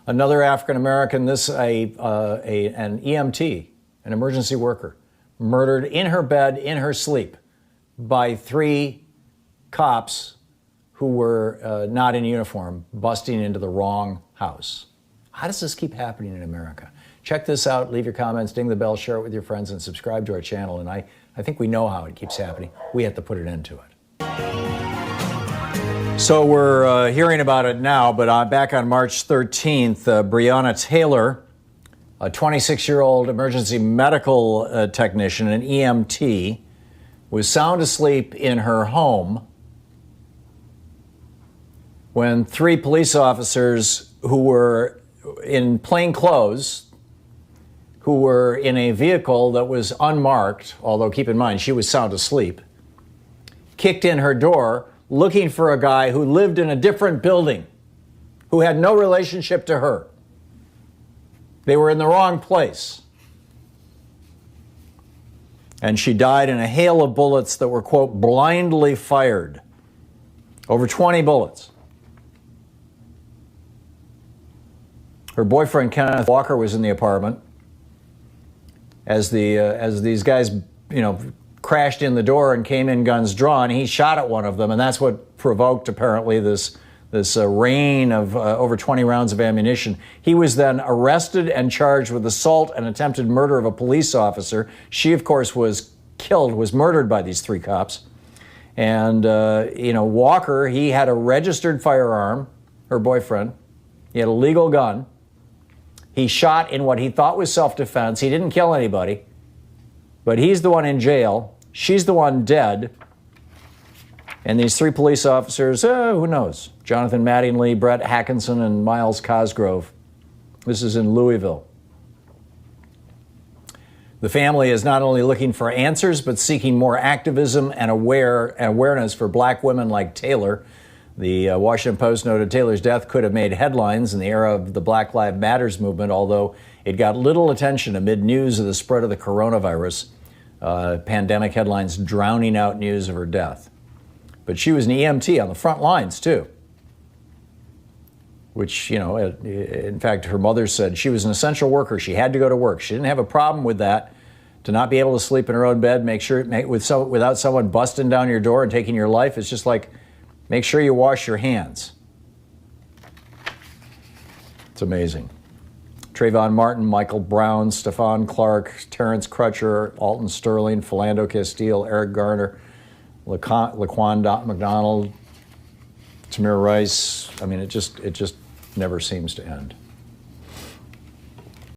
Another African-American, an EMT, an emergency worker, murdered in her bed, in her sleep, by 3 cops who were not in uniform, busting into the wrong house. How does this keep happening in America? Check this out, leave your comments, ding the bell, share it with your friends, and subscribe to our channel. And I think we know how it keeps happening. We have to put an end to it. So we're hearing about it now, but back on March 13th, Breonna Taylor, a 26-year-old emergency medical technician, an EMT, was sound asleep in her home when 3 police officers who were in plain clothes, who were in a vehicle that was unmarked, although keep in mind she was sound asleep, kicked in her door looking for a guy who lived in a different building, who had no relationship to her. They were in the wrong place. And she died in a hail of bullets that were, quote, blindly fired. Over 20 bullets. Her boyfriend, Kenneth Walker, was in the apartment as these guys, crashed in the door and came in guns drawn. He shot at one of them, and that's what provoked, apparently, this rain of over 20 rounds of ammunition. He was then arrested and charged with assault and attempted murder of a police officer. She, of course, was murdered by these 3 cops. And, Walker, he had a registered firearm, her boyfriend. He had a legal gun. He shot in what he thought was self-defense. He didn't kill anybody, but he's the one in jail. She's the one dead. And these 3 police officers, who knows? Jonathan Mattingly, Brett Hackinson, and Miles Cosgrove. This is in Louisville. The family is not only looking for answers, but seeking more activism and awareness for black women like Taylor. The Washington Post noted Taylor's death could have made headlines in the era of the Black Lives Matter movement, although it got little attention amid news of the spread of the coronavirus. Pandemic headlines drowning out news of her death. But she was an EMT on the front lines, too. Which, in fact, her mother said she was an essential worker. She had to go to work. She didn't have a problem with that. To not be able to sleep in her own bed, without someone busting down your door and taking your life, it's just like, make sure you wash your hands. It's amazing. Trayvon Martin, Michael Brown, Stephon Clark, Terrence Crutcher, Alton Sterling, Philando Castile, Eric Garner, Laquan McDonald, Tamir Rice. I mean, it just never seems to end.